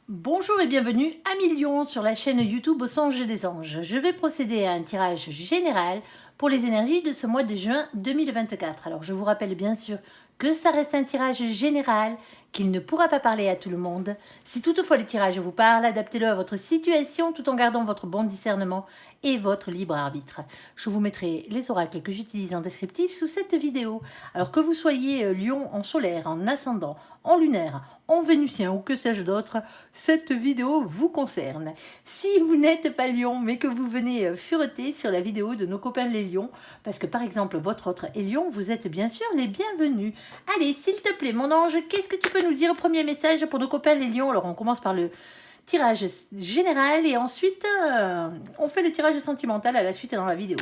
Bonjour et bienvenue à Millions sur la chaîne YouTube Au Songe des Anges. Je vais procéder à un tirage général pour les énergies de ce mois de juin 2024. Alors je vous rappelle bien sûr que ça reste un tirage général, qu'il ne pourra pas parler à tout le monde. Si toutefois le tirage vous parle, adaptez-le à votre situation tout en gardant votre bon discernement et votre libre arbitre. Je vous mettrai les oracles que j'utilise en descriptif sous cette vidéo. Alors que vous soyez Lion en solaire, en ascendant, en lunaire, en vénusien ou que sais-je d'autre, cette vidéo vous concerne. Si vous n'êtes pas Lion, mais que vous venez fureter sur la vidéo de nos copains les Lions, parce que par exemple votre autre est Lion, vous êtes bien sûr les bienvenus. Allez, s'il te plaît, mon ange, qu'est-ce que tu peux nous dire? Premier message pour nos copains les Lions. Alors on commence par le tirage général et ensuite on fait le tirage sentimental à la suite dans la vidéo.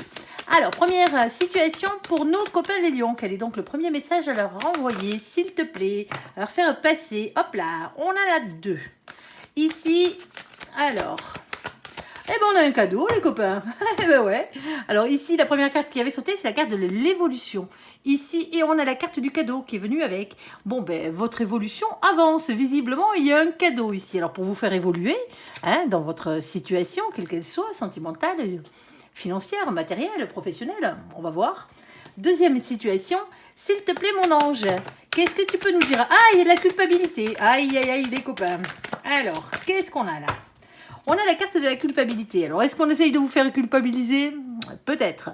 Alors, première situation pour nos copains les lions. Quel est donc le premier message à leur envoyer, s'il te plaît? À leur faire passer. Hop là, on en a deux. Ici, alors... Eh ben on a un cadeau les copains. Eh ben ouais. Alors ici la première carte qui avait sauté c'est la carte de l'évolution. Ici et on a la carte du cadeau qui est venue avec. Bon ben votre évolution avance. Visiblement il y a un cadeau ici. Alors pour vous faire évoluer dans votre situation quelle qu'elle soit, sentimentale, financière, matérielle, professionnelle, on va voir. Deuxième situation, s'il te plaît mon ange, qu'est-ce que tu peux nous dire? Ah il y a de la culpabilité. Aïe aïe aïe les copains. Alors qu'est-ce qu'on a là? On a la carte de la culpabilité. Alors, est-ce qu'on essaye de vous faire culpabiliser? Peut-être.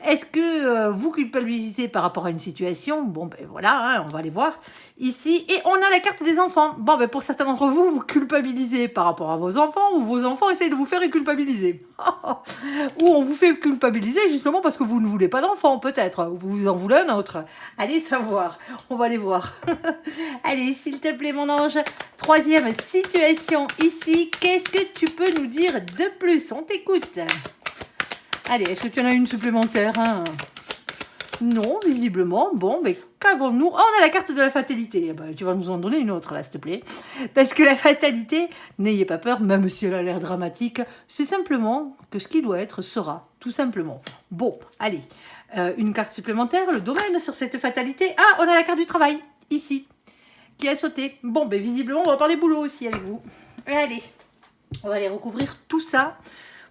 Est-ce que vous culpabilisez par rapport à une situation? Bon, ben voilà, on va aller voir ici. Et on a la carte des enfants. Bon, ben pour certains d'entre vous, vous culpabilisez par rapport à vos enfants ou vos enfants essayent de vous faire culpabiliser. Ou on vous fait culpabiliser justement parce que vous ne voulez pas d'enfants, peut-être. Vous en voulez un autre. Allez savoir. On va aller voir. Allez, s'il te plaît, mon ange. Troisième situation ici. Qu'est-ce que tu peux nous dire de plus? On t'écoute. Allez, est-ce que tu en as une supplémentaire Non, visiblement. Bon, mais qu'avons-nous? Oh, on a la carte de la fatalité. Ben, tu vas nous en donner une autre, là, s'il te plaît. Parce que la fatalité, n'ayez pas peur, même si elle a l'air dramatique, c'est simplement que ce qui doit être sera, tout simplement. Bon, allez. Une carte supplémentaire, le domaine sur cette fatalité. Ah, on a la carte du travail, ici, qui a sauté. Bon, ben visiblement, on va parler boulot aussi avec vous. Allez, on va aller recouvrir tout ça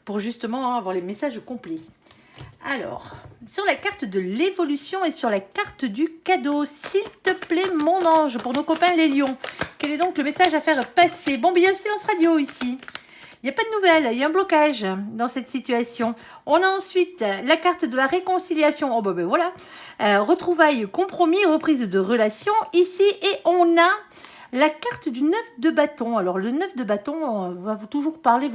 pour justement avoir les messages complets. Alors, sur la carte de l'évolution et sur la carte du cadeau, s'il te plaît, mon ange, pour nos copains les lions, quel est donc le message à faire passer? Bon, ben, il y a un silence radio ici. Il n'y a pas de nouvelles, il y a un blocage dans cette situation. On a ensuite la carte de la réconciliation. Oh, ben voilà. Retrouvailles, compromis, reprise de relation ici. Et on a la carte du 9 de bâton. Alors, le 9 de bâton va vous toujours parler,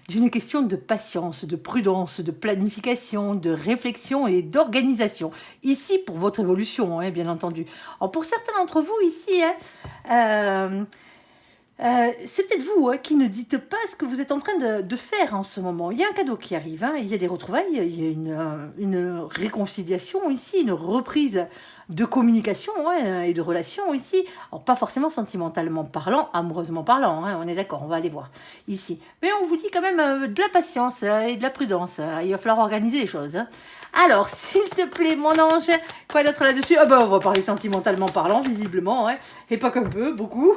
d'une question de patience, de prudence, de planification, de réflexion et d'organisation. Ici, pour votre évolution, bien entendu. Alors, pour certains d'entre vous, ici, c'est peut-être vous qui ne dites pas ce que vous êtes en train de faire en ce moment. Il y a un cadeau qui arrive, il y a des retrouvailles, il y a une réconciliation ici, une reprise de communication et de relations ici. Alors pas forcément sentimentalement parlant, amoureusement parlant, on est d'accord, on va aller voir ici. Mais on vous dit quand même de la patience et de la prudence. Il va falloir organiser les choses. Alors, s'il te plaît, mon ange, quoi d'autre là-dessus? Ah ben, on va parler sentimentalement parlant, visiblement, et pas qu'un peu, beaucoup.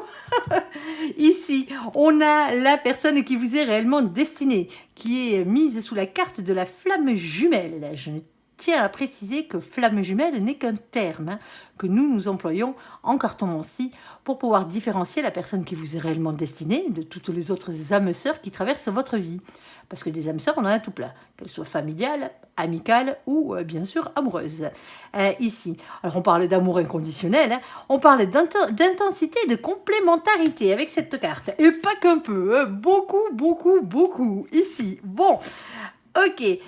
Ici, on a la personne qui vous est réellement destinée, qui est mise sous la carte de la flamme jumelle. Je tiens à préciser que flamme jumelle n'est qu'un terme que nous employons en cartomancie pour pouvoir différencier la personne qui vous est réellement destinée de toutes les autres âmes sœurs qui traversent votre vie. Parce que des âmes sœurs, on en a tout plein, qu'elles soient familiales, amicales ou bien sûr amoureuses. Ici, alors on parle d'amour inconditionnel, on parle d'intensité et de complémentarité avec cette carte. Et pas qu'un peu, beaucoup, beaucoup, beaucoup. Ici, bon... Ok, et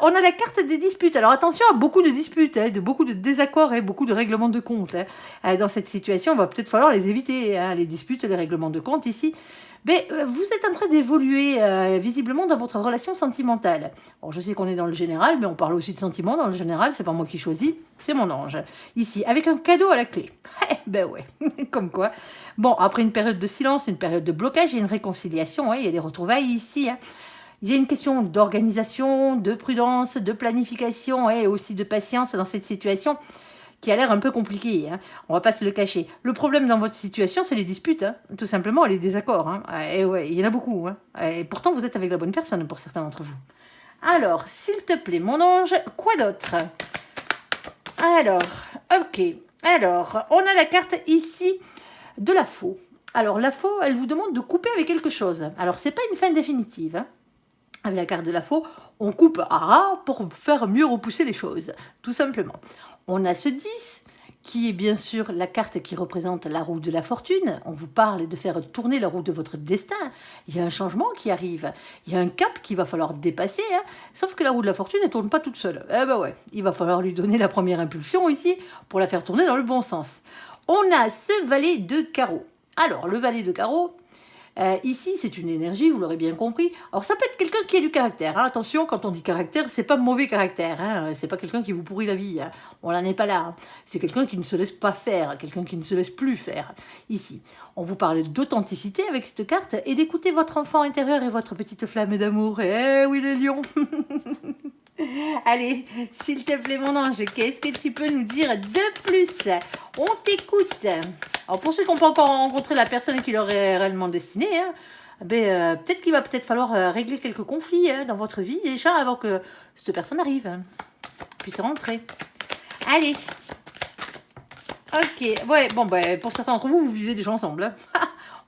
on a la carte des disputes. Alors attention à beaucoup de disputes, de beaucoup de désaccords et beaucoup de règlements de compte. Dans cette situation, il va peut-être falloir les éviter, les disputes, les règlements de compte ici. Mais vous êtes en train d'évoluer visiblement dans votre relation sentimentale. Alors je sais qu'on est dans le général, mais on parle aussi de sentiments dans le général, c'est pas moi qui choisis, c'est mon ange. Ici, avec un cadeau à la clé. Ben ouais, comme quoi. Bon, après une période de silence, une période de blocage, il y a une réconciliation, il y a des retrouvailles ici, Il y a une question d'organisation, de prudence, de planification et aussi de patience dans cette situation. qui a l'air un peu compliqué, hein. On va pas se le cacher. Le problème dans votre situation, c'est les disputes, hein. Tout simplement, les désaccords, hein. Et ouais, il y en a beaucoup, hein. Et pourtant, vous êtes avec la bonne personne pour certains d'entre vous. Alors, s'il te plaît, mon ange, quoi d'autre? Alors, ok. Alors, on a la carte ici de la faux. Alors, la faux, elle vous demande de couper avec quelque chose. Alors, c'est pas une fin définitive, hein. Avec la carte de la faux, on coupe à ras pour faire mieux repousser les choses, tout simplement. On a ce 10, qui est bien sûr la carte qui représente la roue de la fortune. On vous parle de faire tourner la roue de votre destin. Il y a un changement qui arrive. Il y a un cap qu'il va falloir dépasser, hein. Sauf que la roue de la fortune ne tourne pas toute seule. Eh ben ouais, il va falloir lui donner la première impulsion ici pour la faire tourner dans le bon sens. On a ce valet de carreau. Alors, le valet de carreau, ici, c'est une énergie, vous l'aurez bien compris. Alors, ça peut être quelqu'un qui a du caractère, hein. Attention, quand on dit caractère, c'est pas mauvais caractère, hein. C'est pas quelqu'un qui vous pourrit la vie, hein. On n'en est pas là, hein. C'est quelqu'un qui ne se laisse pas faire, quelqu'un qui ne se laisse plus faire. Ici, on vous parle d'authenticité avec cette carte et d'écouter votre enfant intérieur et votre petite flamme d'amour. Eh oui, les lions. Allez, s'il te plaît, mon ange, qu'est-ce que tu peux nous dire de plus? On t'écoute. Alors, pour ceux qui n'ont pas encore rencontré la personne qui leur est réellement destinée, hein, peut-être qu'il va falloir régler quelques conflits, hein, dans votre vie déjà avant que cette personne arrive, hein, puisse rentrer. Allez. Ok, ouais, bon, pour certains d'entre vous, vous vivez déjà ensemble, hein.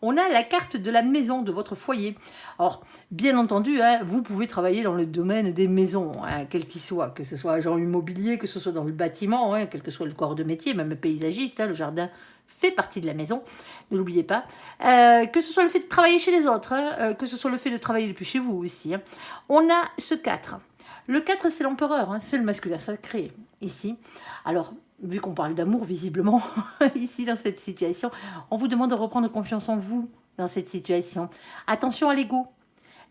On a la carte de la maison, de votre foyer. Alors, bien entendu, hein, vous pouvez travailler dans le domaine des maisons, hein, quel qu'il soit, que ce soit agent immobilier, que ce soit dans le bâtiment, hein, quel que soit le corps de métier, même paysagiste, hein, le jardin fait partie de la maison, ne l'oubliez pas. Que ce soit le fait de travailler chez les autres, hein, que ce soit le fait de travailler depuis chez vous aussi. Hein. On a ce 4. Le 4, c'est l'empereur, hein, c'est le masculin sacré, ici. Alors, vu qu'on parle d'amour, visiblement, ici, dans cette situation, on vous demande de reprendre confiance en vous dans cette situation. Attention à l'ego.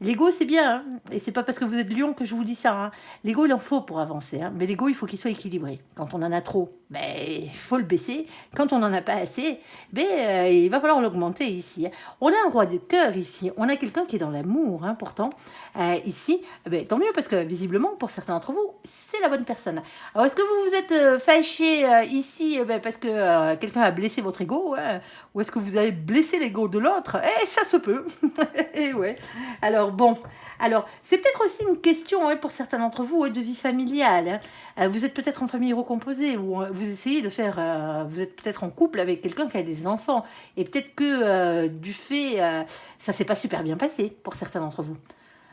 L'ego, c'est bien, hein, et c'est pas parce que vous êtes lion que je vous dis ça. Hein. L'ego, il en faut pour avancer, hein, mais l'ego, il faut qu'il soit équilibré. Quand on en a trop, il faut le baisser. Quand on n'en a pas assez, il va falloir l'augmenter ici. Hein. On a un roi de cœur ici. On a quelqu'un qui est dans l'amour, hein, pourtant. Ici, tant mieux, parce que visiblement, pour certains d'entre vous, c'est la bonne personne. Alors, est-ce que vous vous êtes fâché ici parce que quelqu'un a blessé votre ego, hein, ou est-ce que vous avez blessé l'ego de l'autre? Ça se peut. Et ouais. Alors, bon, c'est peut-être aussi une question, hein, pour certains d'entre vous, de vie familiale. Hein. Vous êtes peut-être en famille recomposée, ou vous essayez de faire... vous êtes peut-être en couple avec quelqu'un qui a des enfants, et peut-être que du fait, ça s'est pas super bien passé pour certains d'entre vous.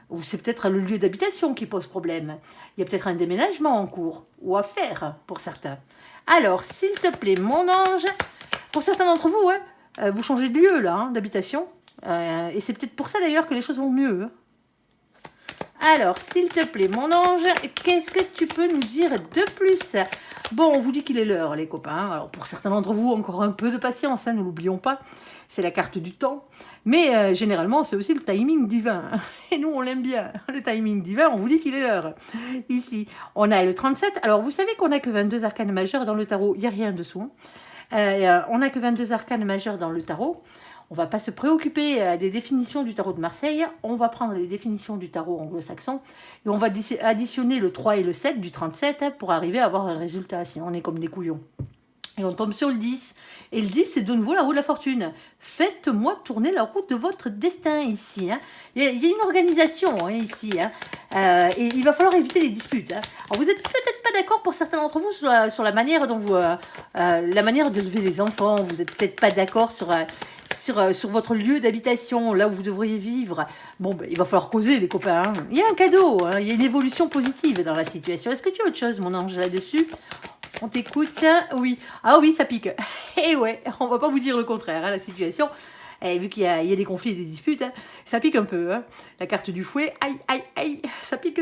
Ou c'est peut-être le lieu d'habitation qui pose problème. Il y a peut-être un déménagement en cours, ou à faire pour certains. Alors, s'il te plaît, mon ange, pour certains d'entre vous, hein, vous changez de lieu, là, hein, d'habitation. Et c'est peut-être pour ça d'ailleurs que les choses vont mieux. Alors, s'il te plaît, mon ange, qu'est-ce que tu peux nous dire de plus? Bon, on vous dit qu'il est l'heure, les copains. Alors, pour certains d'entre vous, encore un peu de patience, hein, ne l'oublions pas. C'est la carte du temps. Mais généralement, c'est aussi le timing divin. Et nous, on l'aime bien. Le timing divin, on vous dit qu'il est l'heure. Ici, on a le 37. Alors, vous savez qu'on n'a que 22 arcanes majeures dans le tarot. Il n'y a rien dessous. Hein. On n'a que 22 arcanes majeures dans le tarot. On ne va pas se préoccuper des définitions du tarot de Marseille. On va prendre les définitions du tarot anglo-saxon. Et on va additionner le 3 et le 7 du 37 hein, pour arriver à avoir un résultat. Sinon, on est comme des couillons. Et on tombe sur le 10. Et le 10, c'est de nouveau la roue de la fortune. Faites-moi tourner la roue de votre destin ici. Hein. Il y a une organisation hein, ici. Hein. Et il va falloir éviter les disputes. Hein. Alors, vous n'êtes peut-être pas d'accord pour certains d'entre vous sur la manière dont vous... la manière de lever les enfants. Vous n'êtes peut-être pas d'accord sur votre lieu d'habitation, là où vous devriez vivre. Bon, il va falloir causer, les copains. Hein. Il y a un cadeau. Hein. Il y a une évolution positive dans la situation. Est-ce que tu as autre chose, mon ange, là-dessus ? On t'écoute, oui. Ah oui, ça pique. Et ouais, on va pas vous dire le contraire, hein, la situation. Et vu qu'il y a des conflits et des disputes, hein, ça pique un peu. Hein. La carte du fouet, aïe, aïe, aïe, ça pique,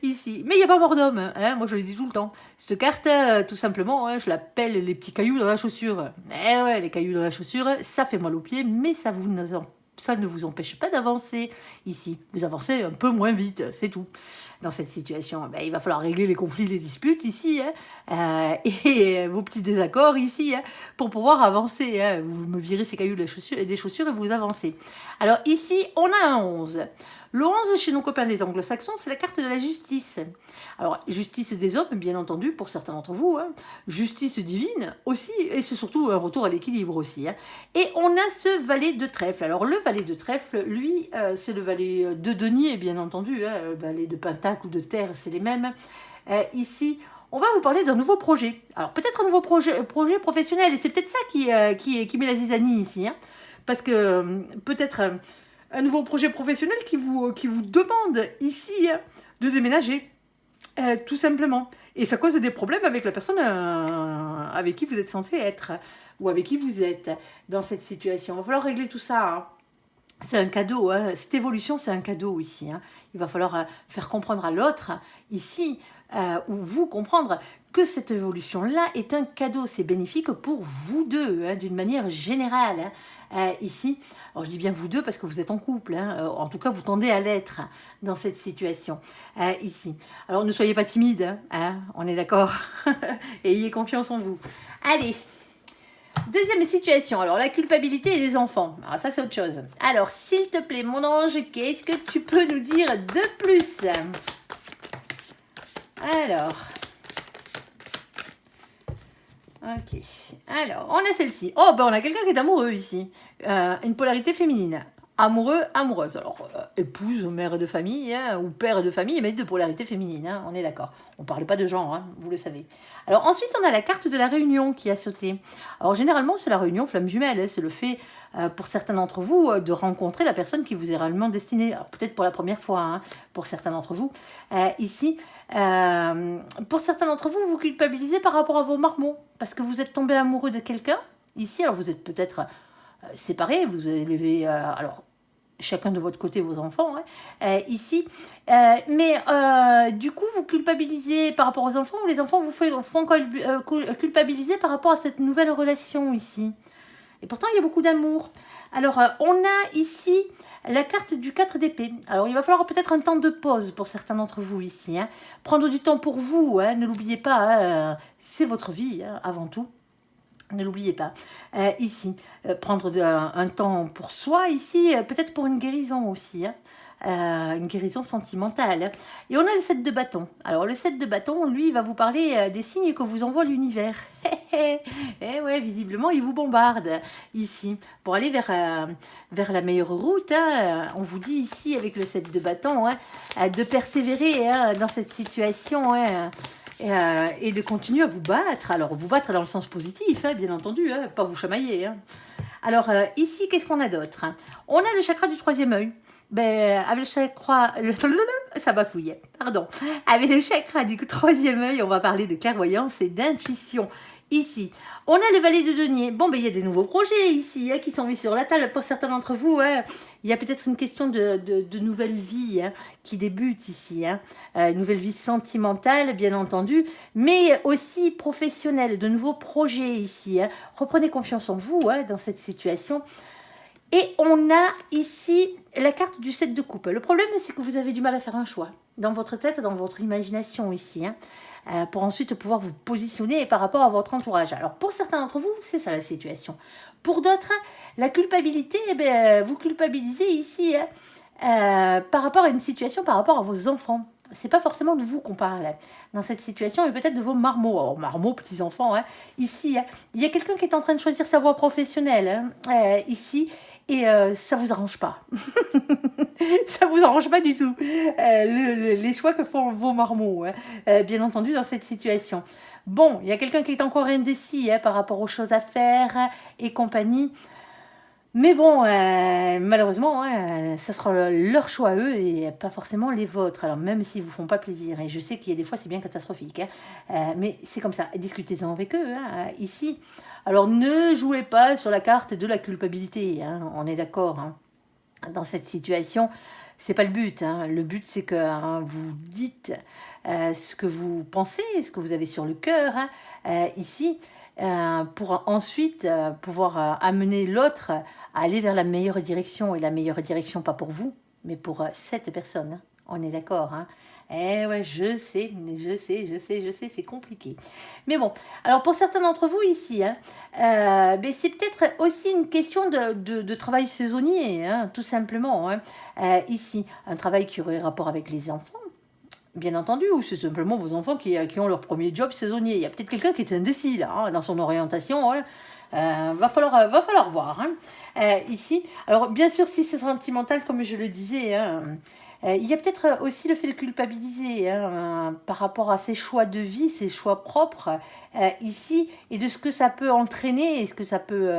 ici. Mais il n'y a pas mort d'homme, hein, moi je le dis tout le temps. Cette carte, tout simplement, hein, je l'appelle les petits cailloux dans la chaussure. Eh ouais, les cailloux dans la chaussure, ça fait mal aux pieds, mais ça vous ça ne vous empêche pas d'avancer ici. Vous avancez un peu moins vite, c'est tout. Dans cette situation, ben, il va falloir régler les conflits, les disputes ici, hein, et vos petits désaccords ici, hein, pour pouvoir avancer. Hein. Vous me virez ces cailloux des chaussures et vous avancez. Alors ici, on a un 11. Le 11, chez nos copains les anglo-saxons, c'est la carte de la justice. Alors, justice des hommes, bien entendu, pour certains d'entre vous. Hein. Justice divine aussi, et c'est surtout un retour à l'équilibre aussi. Hein. Et on a ce valet de trèfle. Alors, le valet de trèfle, lui, c'est le valet de denier, bien entendu. Hein. Le valet de pentacle ou de terre, c'est les mêmes. Ici, on va vous parler d'un nouveau projet. Alors, peut-être un nouveau projet professionnel, et c'est peut-être ça qui met la zizanie ici. Hein. Parce que peut-être un nouveau projet professionnel qui vous demande ici de déménager, tout simplement. Et ça cause des problèmes avec la personne avec qui vous êtes censé être, ou avec qui vous êtes dans cette situation. Il va falloir régler tout ça. Hein. C'est un cadeau, hein. Cette évolution, c'est un cadeau ici. Hein. Il va falloir faire comprendre à l'autre, ici, ou vous comprendre que cette évolution-là est un cadeau. C'est bénéfique pour vous deux, hein, d'une manière générale. Hein. Ici, alors je dis bien vous deux parce que vous êtes en couple. Hein. En tout cas, vous tendez à l'être dans cette situation. Ici. Alors, ne soyez pas timide. Hein, on est d'accord. Ayez confiance en vous. Allez. Deuxième situation, alors la culpabilité et les enfants. Alors ça c'est autre chose. Alors s'il te plaît mon ange, qu'est-ce que tu peux nous dire de plus? Alors, ok. Alors, on a celle-ci. Oh ben on a quelqu'un qui est amoureux ici. Une polarité féminine. Amoureux, amoureuse. Alors, épouse, mère de famille, hein, ou père de famille, mais de polarité féminine, hein, on est d'accord. On ne parle pas de genre, hein, vous le savez. Alors ensuite, on a la carte de la réunion qui a sauté. Alors généralement, c'est la réunion flamme jumelle, hein, c'est le fait, pour certains d'entre vous, de rencontrer la personne qui vous est réellement destinée. Alors peut-être pour la première fois, hein, pour certains d'entre vous. Ici, pour certains d'entre vous, vous culpabilisez par rapport à vos marmots, parce que vous êtes tombé amoureux de quelqu'un. Ici, alors vous êtes peut-être séparés, vous élevez alors chacun de votre côté vos enfants hein, ici, mais du coup vous culpabilisez par rapport aux enfants, ou les enfants vous font culpabiliser par rapport à cette nouvelle relation ici. Et pourtant il y a beaucoup d'amour. Alors on a ici la carte du 4 d'épée. Alors il va falloir peut-être un temps de pause pour certains d'entre vous ici. Hein. Prendre du temps pour vous, hein, ne l'oubliez pas, hein, c'est votre vie hein, avant tout. Ne l'oubliez pas. Ici, prendre un temps pour soi, ici, peut-être pour une guérison aussi. Hein. Une guérison sentimentale. Et on a le 7 de bâton. Alors, le 7 de bâton, lui, il va vous parler des signes que vous envoie l'univers. Et ouais, visiblement, il vous bombarde ici. Pour aller vers la meilleure route, hein, on vous dit ici, avec le 7 de bâton, hein, de persévérer hein, dans cette situation. Hein, et de continuer à vous battre. Alors, vous battre dans le sens positif, hein, bien entendu, hein, pas vous chamailler. Hein. Alors, ici, qu'est-ce qu'on a d'autre hein. On a le chakra du troisième œil. Ben, avec le chakra... ça bafouille, pardon. Avec le chakra du troisième œil, on va parler de clairvoyance et d'intuition. Ici, on a le valet de denier. Bon, ben il y a des nouveaux projets ici hein, qui sont mis sur la table pour certains d'entre vous. Hein. Il y a peut-être une question de nouvelle vie hein, qui débute ici. Hein. Nouvelle vie sentimentale, bien entendu, mais aussi professionnelle, de nouveaux projets ici. Hein. Reprenez confiance en vous hein, dans cette situation. Et on a ici la carte du 7 de coupe. Le problème, c'est que vous avez du mal à faire un choix dans votre tête, dans votre imagination ici. Hein. Pour ensuite pouvoir vous positionner par rapport à votre entourage. Alors, pour certains d'entre vous, c'est ça la situation. Pour d'autres, la culpabilité, eh bien, vous culpabilisez ici par rapport à une situation, par rapport à vos enfants. C'est pas forcément de vous qu'on parle dans cette situation, mais peut-être de vos marmots. Alors, marmots, petits-enfants, hein. Ici, hein, il y a quelqu'un qui est en train de choisir sa voie professionnelle, hein, ici, et ça vous arrange pas. Ça vous arrange pas du tout, les choix que font vos marmots, hein, bien entendu, dans cette situation. Bon, il y a quelqu'un qui est encore indécis hein, par rapport aux choses à faire et compagnie. Mais bon, malheureusement, hein, ça sera leur choix à eux et pas forcément les vôtres. Alors même s'ils ne vous font pas plaisir, et je sais qu'il y a des fois c'est bien catastrophique, hein, mais c'est comme ça. Discutez-en avec eux, hein, ici. Alors ne jouez pas sur la carte de la culpabilité, hein, on est d'accord. Hein. Dans cette situation, c'est pas le but. Hein. Le but c'est que hein, vous dites ce que vous pensez, ce que vous avez sur le cœur, hein, ici. pour ensuite pouvoir amener l'autre à aller vers la meilleure direction. Et la meilleure direction, pas pour vous, mais pour cette personne. Hein. On est d'accord, hein. Eh ouais, je sais, c'est compliqué. Mais bon, alors pour certains d'entre vous ici, hein, ben c'est peut-être aussi une question de travail saisonnier, hein, tout simplement. Hein. Ici, un travail qui aurait rapport avec les enfants, bien entendu, ou c'est simplement vos enfants qui ont leur premier job saisonnier. Il y a peut-être quelqu'un qui est indécis là, hein, dans son orientation. Hein. Va falloir voir. Hein. Ici, alors bien sûr, si c'est sentimental, comme je le disais, hein, il y a peut-être aussi le fait de culpabiliser hein, par rapport à ses choix de vie, ses choix propres ici, et de ce que ça peut entraîner et ce que ça peut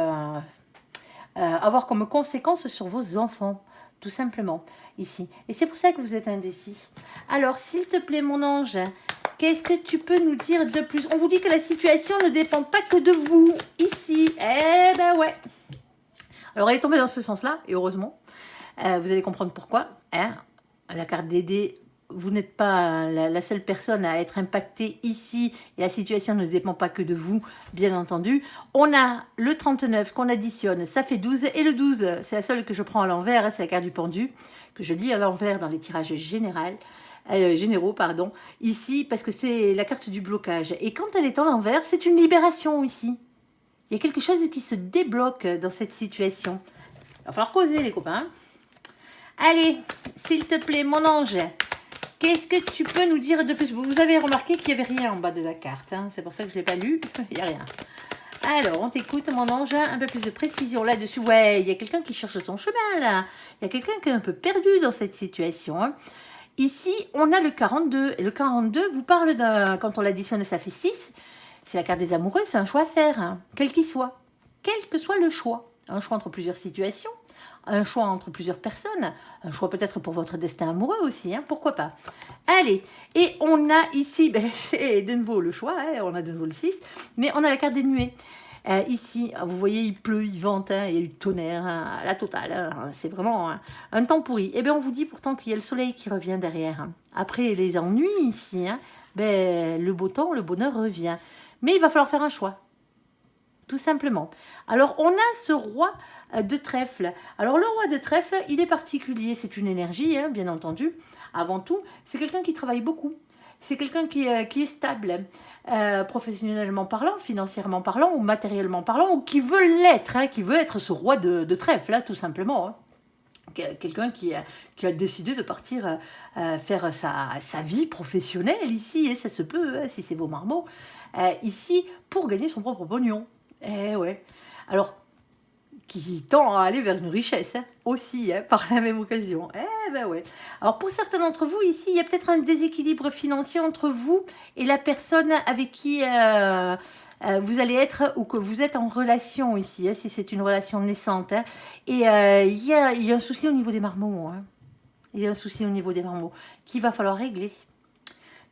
avoir comme conséquence sur vos enfants, tout simplement, ici. Et c'est pour ça que vous êtes indécis. Alors, s'il te plaît, mon ange, qu'est-ce que tu peux nous dire de plus? On vous dit que la situation ne dépend pas que de vous, ici. Eh ben ouais. Alors, elle est tombée dans ce sens-là, et heureusement. Vous allez comprendre pourquoi. Hein. La carte d'aider, vous n'êtes pas la seule personne à être impactée ici. Et la situation ne dépend pas que de vous, bien entendu. On a le 39 qu'on additionne, ça fait 12. Et le 12, c'est la seule que je prends à l'envers, hein, c'est la carte du pendu, que je lis à l'envers dans les tirages généraux, pardon, ici, parce que c'est la carte du blocage. Et quand elle est à l'envers, c'est une libération ici. Il y a quelque chose qui se débloque dans cette situation. Il va falloir causer, les copains. Allez, s'il te plaît, mon ange, qu'est-ce que tu peux nous dire de plus? Vous avez remarqué qu'il n'y avait rien en bas de la carte. Hein, c'est pour ça que je ne l'ai pas lu. Il n'y a rien. Alors, on t'écoute, mon ange. Un peu plus de précision là-dessus. Ouais, il y a quelqu'un qui cherche son chemin, là. Il y a quelqu'un qui est un peu perdu dans cette situation. Hein. Ici, on a le 42. Et le 42 vous parle d'un... Quand on l'additionne, ça fait 6. C'est la carte des amoureux. C'est un choix à faire, hein, quel qu'il soit. Quel que soit le choix. Un choix entre plusieurs situations. Un choix entre plusieurs personnes, un choix peut-être pour votre destin amoureux aussi, hein, pourquoi pas. Allez, et on a ici, ben, de nouveau le choix, hein, on a de nouveau le 6, mais on a la carte des nuées. Ici, vous voyez, il pleut, il vente, hein, il y a eu tonnerre, hein, la totale, hein, c'est vraiment un temps pourri. Et bien on vous dit pourtant qu'il y a le soleil qui revient derrière. Hein. Après les ennuis ici, hein, ben, le beau temps, le bonheur revient. Mais il va falloir faire un choix. Tout simplement. Alors, on a ce roi de trèfle. Alors, le roi de trèfle, il est particulier. C'est une énergie, hein, bien entendu. Avant tout, c'est quelqu'un qui travaille beaucoup. C'est quelqu'un qui est stable, professionnellement parlant, financièrement parlant, ou matériellement parlant, ou qui veut l'être, hein, qui veut être ce roi de trèfle, là, tout simplement. Hein. Quelqu'un qui a décidé de partir faire sa vie professionnelle ici, et ça se peut, hein, si c'est vos marmots, ici, pour gagner son propre pognon. Eh ouais. Alors, qui tend à aller vers une richesse hein, aussi, hein, par la même occasion. Eh ben ouais. Alors, pour certains d'entre vous, ici, il y a peut-être un déséquilibre financier entre vous et la personne avec qui vous allez être ou que vous êtes en relation ici, hein, si c'est une relation naissante. Hein. Et il y a un souci au niveau des marmots. Hein. Il y a un souci au niveau des marmots qu'il va falloir régler.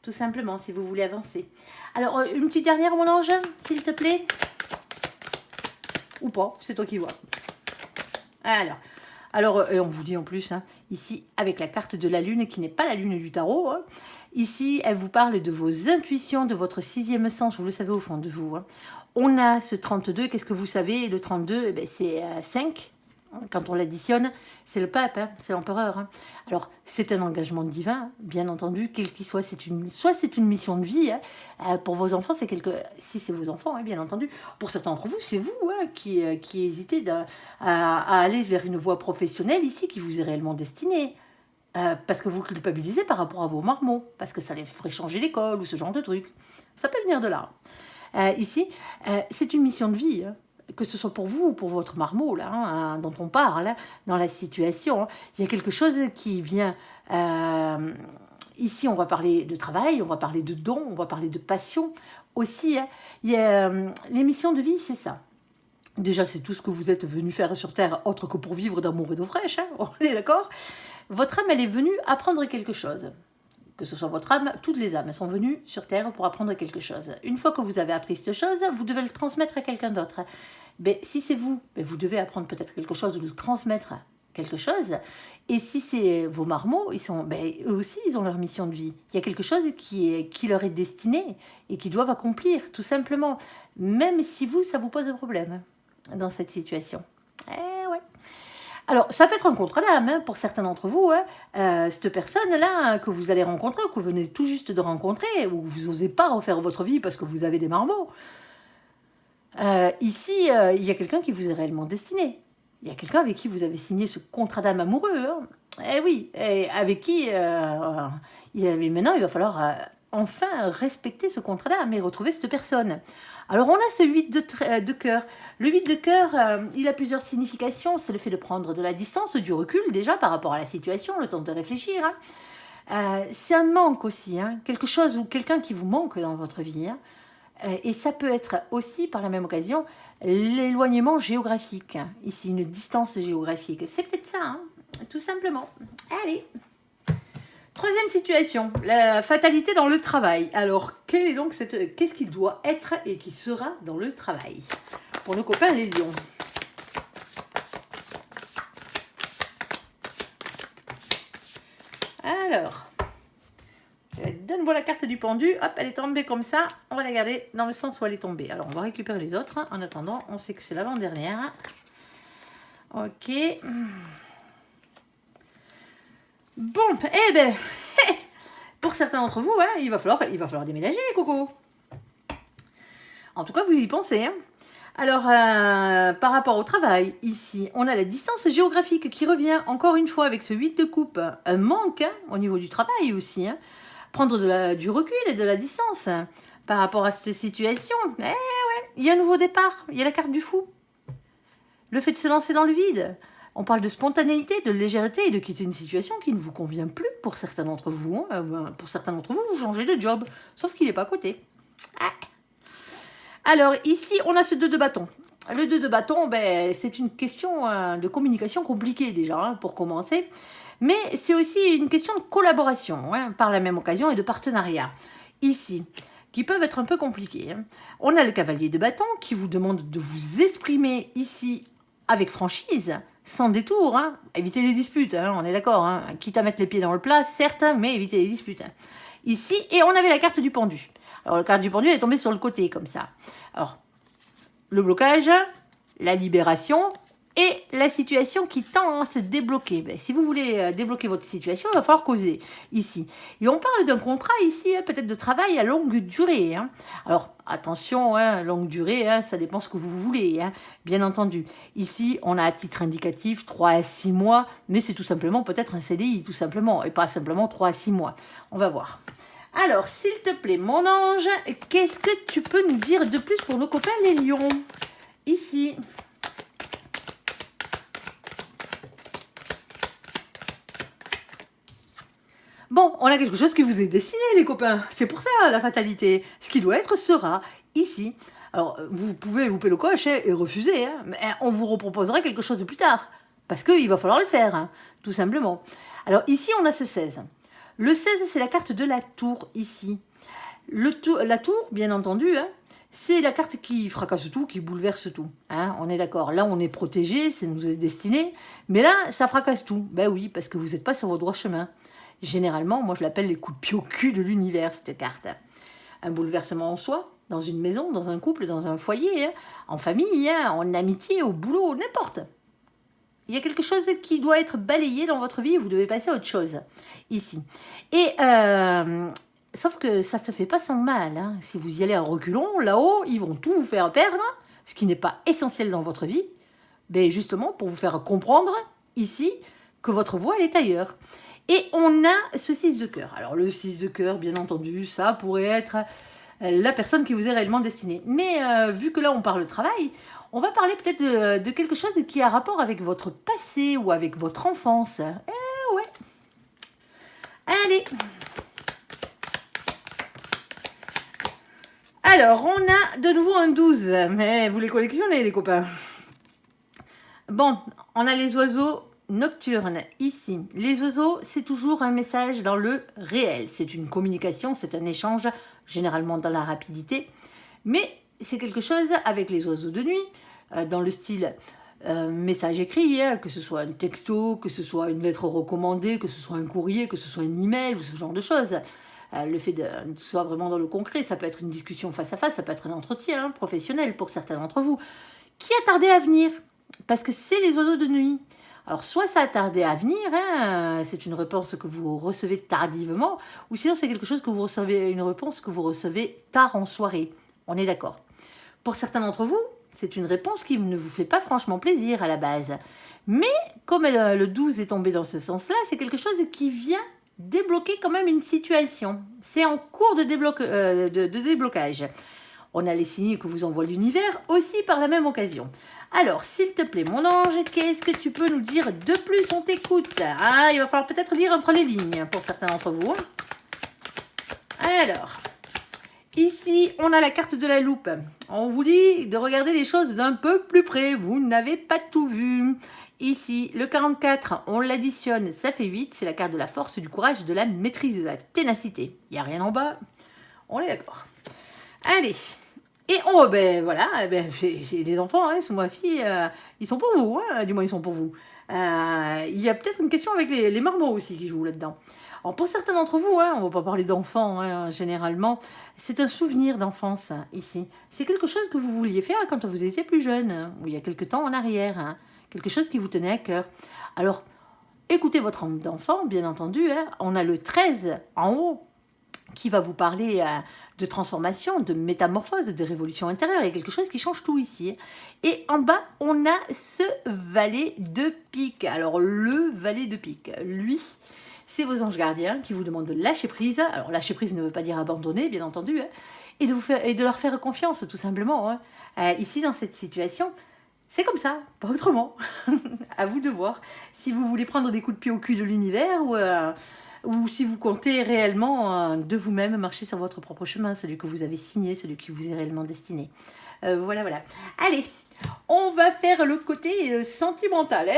Tout simplement, si vous voulez avancer. Alors, une petite dernière, mon ange, s'il te plaît. Ou pas, c'est toi qui vois. Alors on vous dit en plus, hein, ici, avec la carte de la lune, qui n'est pas la lune du tarot, hein, ici, elle vous parle de vos intuitions, de votre sixième sens, vous le savez au fond de vous. Hein. On a ce 32, qu'est-ce que vous savez? Le 32, eh ben, c'est 5. Quand on l'additionne, c'est le pape, hein, c'est l'empereur. Hein. Alors, c'est un engagement divin, bien entendu, quel qu'il soit. Soit c'est une mission de vie. Hein, pour vos enfants, si c'est vos enfants, hein, bien entendu. Pour certains d'entre vous, c'est vous hein, qui hésitez à aller vers une voie professionnelle ici qui vous est réellement destinée. Parce que vous culpabilisez par rapport à vos marmots, parce que ça les ferait changer d'école ou ce genre de truc. Ça peut venir de là. Ici, c'est une mission de vie. Hein. Que ce soit pour vous ou pour votre marmot, là, hein, dont on parle, hein, dans la situation, hein, il y a quelque chose qui vient... ici, on va parler de travail, on va parler de don, on va parler de passion aussi. Hein, les missions de vie, c'est ça. Déjà, c'est tout ce que vous êtes venu faire sur Terre, autre que pour vivre d'amour et d'eau fraîche, hein, on est d'accord? Votre âme, elle est venue apprendre quelque chose. Que ce soit votre âme, toutes les âmes sont venues sur Terre pour apprendre quelque chose. Une fois que vous avez appris cette chose, vous devez le transmettre à quelqu'un d'autre. Mais si c'est vous, vous devez apprendre peut-être quelque chose ou le transmettre quelque chose. Et si c'est vos marmots, eux aussi, ils ont leur mission de vie. Il y a quelque chose qui leur est destiné et qu'ils doivent accomplir, tout simplement. Même si vous, ça vous pose un problème dans cette situation. Eh ouais. Alors, ça peut être un contrat d'âme hein, pour certains d'entre vous. Cette personne-là que vous allez rencontrer, ou que vous venez tout juste de rencontrer, ou vous n'osez pas refaire votre vie parce que vous avez des marmots. Ici, il y a quelqu'un qui vous est réellement destiné. Il y a quelqu'un avec qui vous avez signé ce contrat d'âme amoureux. Hein. Eh oui, et avec qui maintenant il va falloir enfin respecter ce contrat d'âme et retrouver cette personne. Alors on a ce 8 de cœur. Le 8 de cœur, il a plusieurs significations. C'est le fait de prendre de la distance, du recul déjà par rapport à la situation, le temps de réfléchir. Hein. C'est un manque aussi, hein, quelque chose ou quelqu'un qui vous manque dans votre vie. Hein. Et ça peut être aussi, par la même occasion, l'éloignement géographique. Ici, une distance géographique. C'est peut-être ça, hein, tout simplement. Allez. Troisième situation, la fatalité dans le travail. Alors, qu'est-ce qui doit être et qui sera dans le travail? Pour nos copains les lions. Alors... donne-moi la carte du pendu. Hop, elle est tombée comme ça. On va la garder dans le sens où elle est tombée. Alors, on va récupérer les autres. En attendant, on sait que c'est l'avant-dernière. Ok. Bon, eh ben, pour certains d'entre vous, hein, il va falloir déménager, les cocos. En tout cas, vous y pensez. Hein. Alors, par rapport au travail, ici, on a la distance géographique qui revient encore une fois avec ce 8 de coupe. Un manque hein, au niveau du travail aussi. Hein. Prendre du recul et de la distance par rapport à cette situation. Eh ouais, il y a un nouveau départ, il y a la carte du fou. Le fait de se lancer dans le vide. On parle de spontanéité, de légèreté et de quitter une situation qui ne vous convient plus pour certains d'entre vous. Hein. Pour certains d'entre vous, vous changez de job, sauf qu'il n'est pas à côté. Ah. Alors ici, on a ce 2 de bâton. Le 2 de bâton, c'est une question de communication compliquée déjà, hein, pour commencer. Mais c'est aussi une question de collaboration, hein, par la même occasion, et de partenariat. Ici, qui peuvent être un peu compliqués. Hein. On a le cavalier de bâton qui vous demande de vous exprimer ici avec franchise, sans détour. Hein. Évitez les disputes, hein, on est d'accord. Hein. Quitte à mettre les pieds dans le plat, certes, mais évitez les disputes. Hein. Ici, et on avait la carte du pendu. Alors, la carte du pendu elle est tombée sur le côté, comme ça. Alors, le blocage, la libération... et la situation qui tend à se débloquer. Si vous voulez débloquer votre situation, il va falloir causer ici. Et on parle d'un contrat ici, hein, peut-être de travail à longue durée. Hein. Alors, attention, hein, longue durée, hein, ça dépend ce que vous voulez, hein, bien entendu. Ici, on a à titre indicatif 3 à 6 mois, mais c'est tout simplement peut-être un CDI, tout simplement, et pas simplement 3 à 6 mois. On va voir. Alors, s'il te plaît, mon ange, qu'est-ce que tu peux nous dire de plus pour nos copains les lions? Ici... Bon, on a quelque chose qui vous est destiné, les copains. C'est pour ça, la fatalité. Ce qui doit être sera ici. Alors, vous pouvez louper le coche et refuser, hein, mais on vous reproposera quelque chose de plus tard. Parce qu'il va falloir le faire, hein, tout simplement. Alors, ici, on a ce 16. Le 16, c'est la carte de la tour, ici. La tour, bien entendu, hein, c'est la carte qui fracasse tout, qui bouleverse tout. Hein, on est d'accord. Là, on est protégé, ça nous est destiné. Mais là, ça fracasse tout. Ben oui, parce que vous n'êtes pas sur votre droit chemin. Généralement, moi je l'appelle les coups de pied au cul de l'univers, cette carte. Un bouleversement en soi, dans une maison, dans un couple, dans un foyer, hein, en famille, hein, en amitié, au boulot, n'importe. Il y a quelque chose qui doit être balayé dans votre vie et vous devez passer à autre chose, ici. Et, sauf que ça ne se fait pas sans mal. Hein. Si vous y allez en reculons, là-haut, ils vont tout vous faire perdre, ce qui n'est pas essentiel dans votre vie, mais justement pour vous faire comprendre, ici, que votre voie, elle est ailleurs. Et on a ce 6 de cœur. Alors le 6 de cœur, bien entendu, ça pourrait être la personne qui vous est réellement destinée. Mais vu que là on parle travail, on va parler peut-être de quelque chose qui a rapport avec votre passé ou avec votre enfance. Eh ouais. Allez. Alors, on a de nouveau un 12. Mais vous les collectionnez, les copains. Bon, on a les oiseaux nocturne, ici. Les oiseaux, c'est toujours un message dans le réel. C'est une communication, c'est un échange, généralement dans la rapidité. Mais c'est quelque chose avec les oiseaux de nuit, dans le style message écrit, hein, que ce soit un texto, que ce soit une lettre recommandée, que ce soit un courrier, que ce soit un email, ou ce genre de choses. Le fait de soit vraiment dans le concret, ça peut être une discussion face à face, ça peut être un entretien professionnel pour certains d'entre vous, qui a tardé à venir, parce que c'est les oiseaux de nuit. Alors, soit ça a tardé à venir, hein, c'est une réponse que vous recevez tardivement, ou sinon c'est quelque chose que vous recevez, une réponse que vous recevez tard en soirée. On est d'accord. Pour certains d'entre vous, c'est une réponse qui ne vous fait pas franchement plaisir à la base. Mais comme le 12 est tombé dans ce sens-là, c'est quelque chose qui vient débloquer quand même une situation. C'est en cours de déblocage. On a les signes que vous envoie l'univers aussi par la même occasion. Alors, s'il te plaît, mon ange, qu'est-ce que tu peux nous dire de plus? On t'écoute. Ah, il va falloir peut-être lire entre les lignes pour certains d'entre vous. Alors, ici, on a la carte de la loupe. On vous dit de regarder les choses d'un peu plus près. Vous n'avez pas tout vu. Ici, le 44, on l'additionne, ça fait 8. C'est la carte de la force, du courage, de la maîtrise, de la ténacité. Il n'y a rien en bas. On est d'accord. Allez. Et ben voilà, j'ai des enfants, hein, ce mois-ci, ils sont pour vous, hein, du moins ils sont pour vous. Il y a peut-être une question avec les marmots aussi qui jouent là-dedans. Alors pour certains d'entre vous, hein, on ne va pas parler d'enfants, hein, généralement, c'est un souvenir d'enfance, hein, ici. C'est quelque chose que vous vouliez faire quand vous étiez plus jeune, hein, ou il y a quelque temps en arrière, hein, quelque chose qui vous tenait à cœur. Alors, écoutez votre âme d'enfant, bien entendu, hein, on a le 13 en haut, qui va vous parler de transformation, de métamorphose, de révolution intérieure. Il y a quelque chose qui change tout ici. Et en bas, on a ce valet de pique. Alors, le valet de pique, lui, c'est vos anges gardiens qui vous demandent de lâcher prise. Alors, lâcher prise ne veut pas dire abandonner, bien entendu, hein, et de leur faire confiance, tout simplement. Hein. Ici, dans cette situation, c'est comme ça, pas autrement. À vous de voir si vous voulez prendre des coups de pied au cul de l'univers ou si vous comptez réellement de vous-même marcher sur votre propre chemin, celui que vous avez signé, celui qui vous est réellement destiné. Voilà. Allez, on va faire le côté sentimental.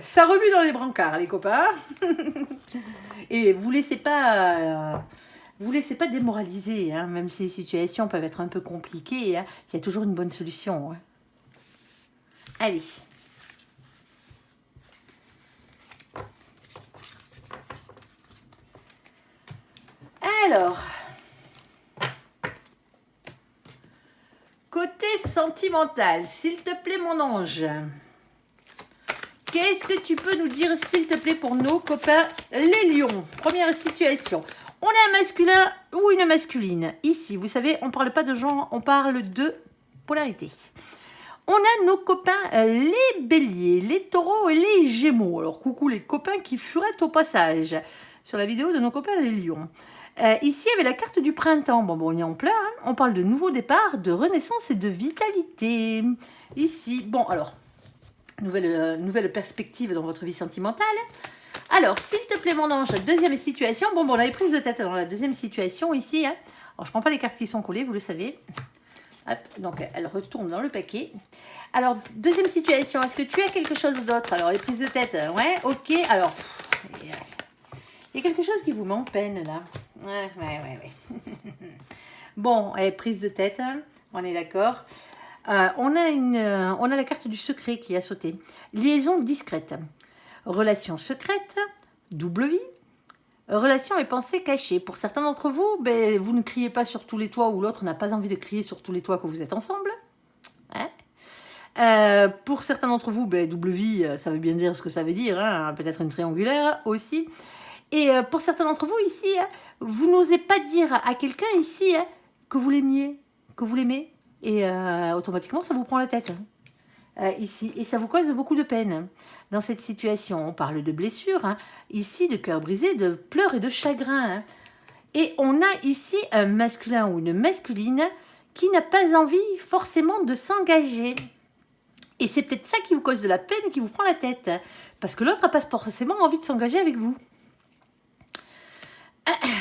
Ça remue dans les brancards, les copains. Et vous laissez pas démoraliser, hein, même si les situations peuvent être un peu compliquées. Hein, il y a toujours une bonne solution. Hein. Allez. Alors, côté sentimental, s'il te plaît mon ange, qu'est-ce que tu peux nous dire s'il te plaît pour nos copains les lions? Première situation, on a un masculin ou une masculine. Ici, vous savez, on ne parle pas de genre, on parle de polarité. On a nos copains les béliers, les taureaux et les gémeaux. Alors coucou les copains qui furettent au passage sur la vidéo de nos copains les lions. Ici, avec la carte du printemps, bon, on est en plein, hein, on parle de nouveau départ, de renaissance et de vitalité. Ici, bon, alors, nouvelle perspective dans votre vie sentimentale. Alors, s'il te plaît, mon ange, deuxième situation. Bon, on avait prise de tête dans la deuxième situation ici. Hein. Alors, je ne prends pas les cartes qui sont collées, vous le savez. Hop, donc, elle retourne dans le paquet. Alors, deuxième situation, est-ce que tu as quelque chose d'autre? Alors, les prises de tête, ouais, ok. Alors, il y a quelque chose qui vous met en peine, là. Ouais. Bon, prise de tête, hein, on est d'accord. On a la carte du secret qui a sauté. Liaison discrète. Relation secrète, double vie. Relation et pensée cachée. Pour certains d'entre vous, vous ne criez pas sur tous les toits ou l'autre n'a pas envie de crier sur tous les toits que vous êtes ensemble. Hein. Pour certains d'entre vous, double vie, ça veut bien dire ce que ça veut dire. Hein, peut-être une triangulaire aussi. Et pour certains d'entre vous ici, vous n'osez pas dire à quelqu'un ici que vous l'aimiez, que vous l'aimez. Et automatiquement, ça vous prend la tête. Ici. Et ça vous cause beaucoup de peine dans cette situation. On parle de blessures, hein, ici, de cœur brisé, de pleurs et de chagrin. Hein. Et on a ici un masculin ou une masculine qui n'a pas envie forcément de s'engager. Et c'est peut-être ça qui vous cause de la peine et qui vous prend la tête. Parce que l'autre n'a pas forcément envie de s'engager avec vous.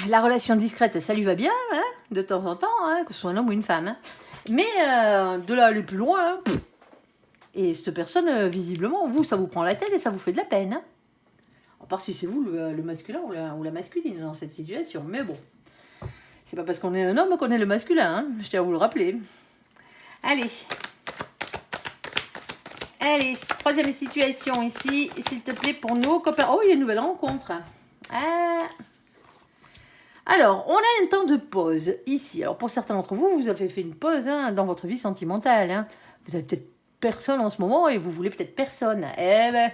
La relation discrète, ça lui va bien, hein, de temps en temps, hein, que ce soit un homme ou une femme. Hein. Mais de là à aller plus loin, hein, et cette personne, visiblement, vous, ça vous prend la tête et ça vous fait de la peine. Hein. À part si c'est vous le masculin ou la masculine dans cette situation. Mais bon, c'est pas parce qu'on est un homme qu'on est le masculin, hein, je tiens à vous le rappeler. Allez. Allez, troisième situation ici, s'il te plaît, pour nos copains. Oh, il y a une nouvelle rencontre. Alors, on a un temps de pause ici. Alors, pour certains d'entre vous, vous avez fait une pause dans votre vie sentimentale. Vous avez peut-être personne en ce moment et vous voulez peut-être personne. Eh ben,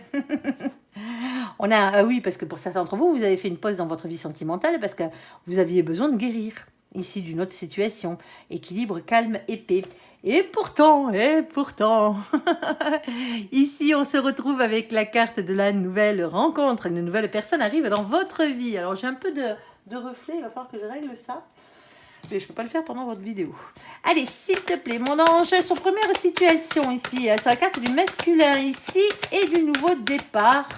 on a, oui, parce que pour certains d'entre vous, vous avez fait une pause dans votre vie sentimentale parce que vous aviez besoin de guérir ici d'une autre situation. Équilibre, calme et paix. Et pourtant, ici on se retrouve avec la carte de la nouvelle rencontre. Une nouvelle personne arrive dans votre vie. Alors j'ai un peu de reflet, il va falloir que je règle ça. Mais je ne peux pas le faire pendant votre vidéo. Allez, s'il te plaît, mon ange, sur première situation ici, sur la carte du masculin ici et du nouveau départ.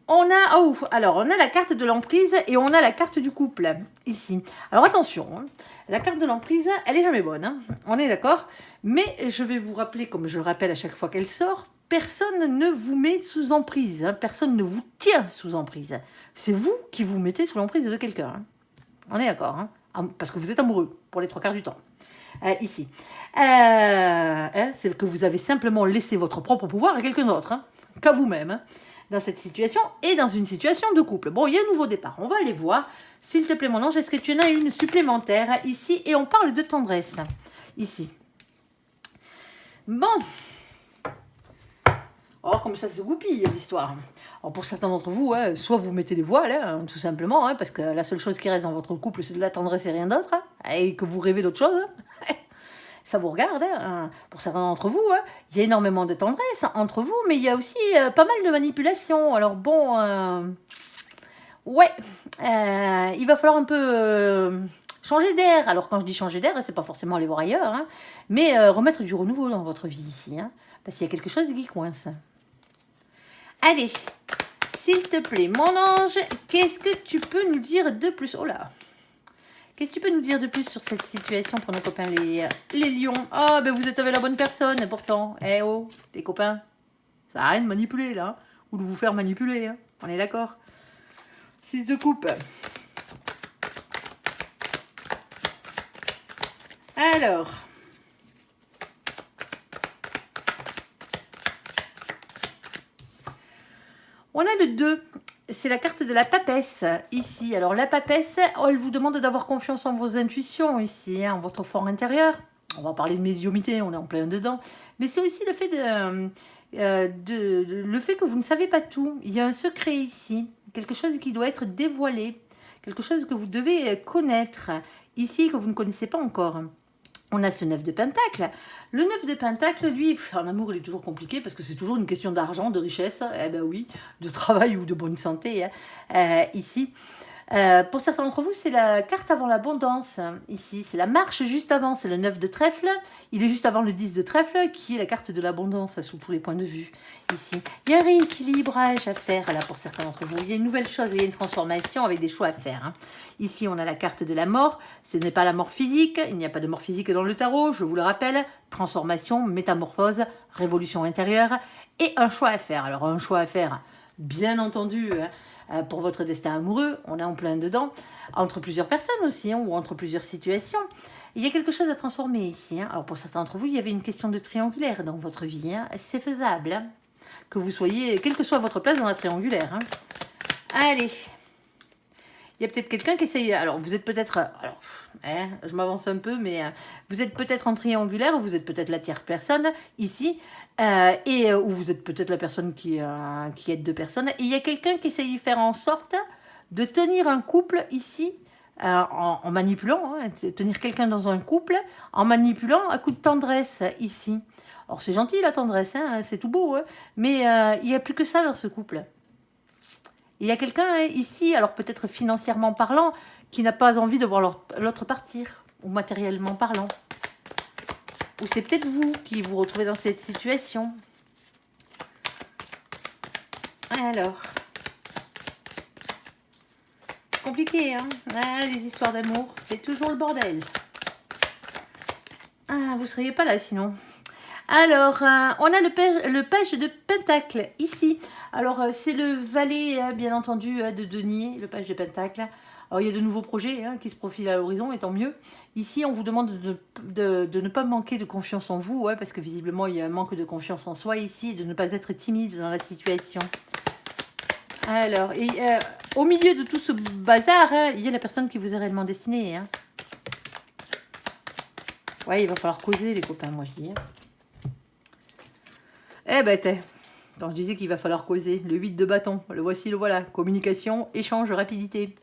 On a la carte de l'emprise et on a la carte du couple ici. Alors attention, la carte de l'emprise, elle est jamais bonne, on est d'accord. Mais je vais vous rappeler, comme je le rappelle à chaque fois qu'elle sort, personne ne vous met sous emprise, personne ne vous tient sous emprise. C'est vous qui vous mettez sous l'emprise de quelqu'un. On est d'accord, parce que vous êtes amoureux pour les 3/4 du temps. Ici, c'est que vous avez simplement laissé votre propre pouvoir à quelqu'un d'autre, qu'à vous-même. Dans cette situation et dans une situation de couple. Bon, il y a un nouveau départ. On va aller voir. S'il te plaît, mon ange, est-ce que tu en as une supplémentaire ici? Et on parle de tendresse, ici. Bon. Oh, comme ça se goupille, l'histoire. Alors, pour certains d'entre vous, soit vous mettez les voiles, tout simplement, parce que la seule chose qui reste dans votre couple, c'est de la tendresse et rien d'autre, et que vous rêvez d'autre chose. Ça vous regarde, pour certains d'entre vous, il y a énormément de tendresse entre vous, mais il y a aussi pas mal de manipulation. Alors bon, il va falloir un peu changer d'air. Alors quand je dis changer d'air, c'est pas forcément aller voir ailleurs, mais remettre du renouveau dans votre vie ici, parce qu'il y a quelque chose qui coince. Allez, s'il te plaît, mon ange, qu'est-ce que tu peux nous dire de plus? Oh là! Qu'est-ce que tu peux nous dire de plus sur cette situation pour nos copains les lions? Ah, ben vous êtes avec la bonne personne, pourtant. Eh oh, les copains, ça n'a rien de manipuler, là. Ou de vous faire manipuler, on est d'accord? 6 de coupe. Alors. On a le 2. C'est la carte de la papesse, ici. Alors, la papesse, elle vous demande d'avoir confiance en vos intuitions, ici, en votre fort intérieur. On va parler de médiumnité, on est en plein dedans. Mais c'est aussi le fait le fait que vous ne savez pas tout. Il y a un secret ici, quelque chose qui doit être dévoilé, quelque chose que vous devez connaître, ici, que vous ne connaissez pas encore. On a ce 9 de Pentacle. Le 9 de Pentacle, lui, en amour, il est toujours compliqué parce que c'est toujours une question d'argent, de richesse, eh ben oui, de travail ou de bonne santé, ici. Pour certains d'entre vous, c'est la carte avant l'abondance, ici. C'est la marche juste avant, c'est le 9 de trèfle. Il est juste avant le 10 de trèfle, qui est la carte de l'abondance, sous tous les points de vue, ici. Il y a un rééquilibrage à faire, là, pour certains d'entre vous. Il y a une nouvelle chose, il y a une transformation avec des choix à faire. Ici, on a la carte de la mort. Ce n'est pas la mort physique. Il n'y a pas de mort physique dans le tarot, je vous le rappelle. Transformation, métamorphose, révolution intérieure et un choix à faire. Alors, un choix à faire, bien entendu, pour votre destin amoureux, on est en plein dedans, entre plusieurs personnes aussi, ou entre plusieurs situations. Il y a quelque chose à transformer ici. Alors, pour certains d'entre vous, il y avait une question de triangulaire dans votre vie. C'est faisable, que vous soyez, quelle que soit votre place dans la triangulaire. Allez. Il y a peut-être quelqu'un qui essaye... Alors, vous êtes peut-être... Alors, je m'avance un peu, mais vous êtes peut-être en triangulaire, vous êtes peut-être la tierce personne, ici, ou vous êtes peut-être la personne qui aide deux personnes. Et il y a quelqu'un qui essaye de faire en sorte de tenir un couple, ici, en manipulant, tenir quelqu'un dans un couple, en manipulant à coup de tendresse, ici. Alors, c'est gentil, la tendresse, c'est tout beau, mais il n'y a plus que ça dans ce couple. Il y a quelqu'un ici, alors peut-être financièrement parlant, qui n'a pas envie de voir l'autre partir, ou matériellement parlant. Ou c'est peut-être vous qui vous retrouvez dans cette situation. Alors. Compliqué, les histoires d'amour, c'est toujours le bordel. Vous ne seriez pas là sinon. Alors, on a le page de Pentacle, ici. Alors, c'est le valet, bien entendu, de denier, le page de Pentacle. Alors, il y a de nouveaux projets hein, qui se profilent à l'horizon, et tant mieux. Ici, on vous demande de ne pas manquer de confiance en vous, ouais, parce que visiblement, il y a un manque de confiance en soi ici, et de ne pas être timide dans la situation. Alors, au milieu de tout ce bazar, hein, il y a la personne qui vous est réellement destinée. Hein. Ouais, il va falloir causer, les copains, moi, je dis. Hein. Eh ben, quand je disais qu'il va falloir causer, le 8 de bâton, le voici, le voilà. Communication, échange, rapidité.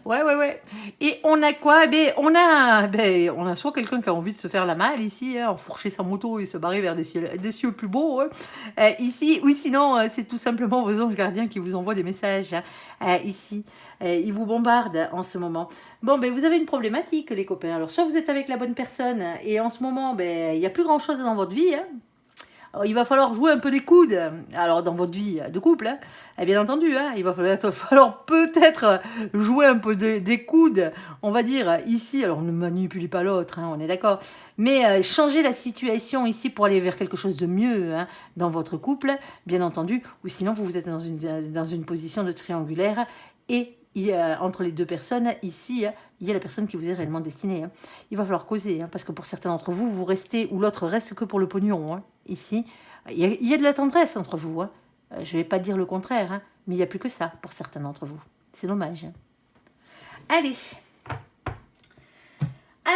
Ouais. Et on a quoi? On a soit quelqu'un qui a envie de se faire la malle ici, hein, enfourcher sa moto et se barrer vers des cieux plus beaux. Hein. Ici, oui, sinon, c'est tout simplement vos anges gardiens qui vous envoient des messages. Hein. Ici, ils vous bombardent en ce moment. Bon, vous avez une problématique, les copains. Alors, soit vous êtes avec la bonne personne et en ce moment, il n'y a plus grand-chose dans votre vie. Hein. Alors, il va falloir jouer un peu des coudes, alors dans votre vie de couple, hein, bien entendu, hein, il va falloir peut-être jouer un peu des coudes, on va dire, ici, alors ne manipulez pas l'autre, hein, on est d'accord, mais changer la situation ici pour aller vers quelque chose de mieux hein, dans votre couple, bien entendu, ou sinon vous êtes dans une position de triangulaire, et entre les deux personnes, ici, il y a la personne qui vous est réellement destinée. Hein. Il va falloir causer, hein, parce que pour certains d'entre vous, vous restez, ou l'autre reste que pour le pognon. Hein. Ici, il y a de la tendresse entre vous. Hein. Je ne vais pas dire le contraire, hein, mais il n'y a plus que ça pour certains d'entre vous. C'est dommage. Hein. Allez.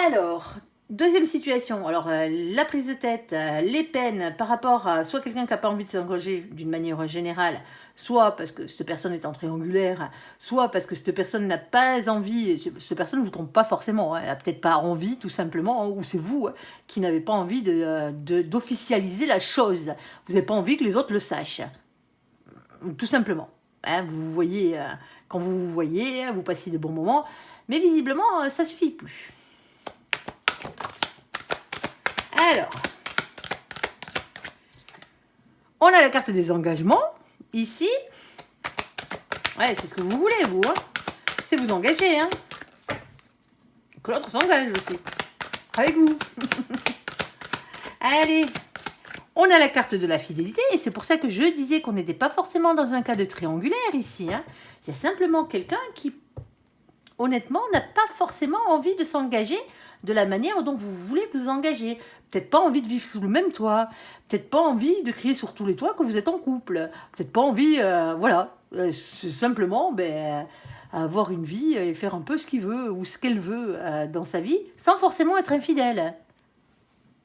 Alors, deuxième situation. Alors, la prise de tête, les peines par rapport à soit quelqu'un qui n'a pas envie de s'engager d'une manière générale, soit parce que cette personne est en triangulaire, soit parce que cette personne n'a pas envie, cette personne ne vous trompe pas forcément, hein, elle n'a peut-être pas envie tout simplement, hein, ou c'est vous hein, qui n'avez pas envie d'officialiser la chose. Vous n'avez pas envie que les autres le sachent. Tout simplement. Hein, vous voyez, quand vous vous voyez, vous passez de bons moments, mais visiblement, ça ne suffit plus. Alors, on a la carte des engagements, ici. Ouais, c'est ce que vous voulez, vous. Hein. C'est vous engager. Hein. Que l'autre s'engage aussi. Avec vous. Allez. On a la carte de la fidélité, et c'est pour ça que je disais qu'on n'était pas forcément dans un cas de triangulaire, ici. Hein. Il y a simplement quelqu'un qui, honnêtement, n'a pas forcément envie de s'engager de la manière dont vous voulez vous engager. Peut-être pas envie de vivre sous le même toit, peut-être pas envie de crier sur tous les toits que vous êtes en couple, peut-être pas envie, voilà, c'est simplement avoir une vie et faire un peu ce qu'il veut ou ce qu'elle veut dans sa vie, sans forcément être infidèle.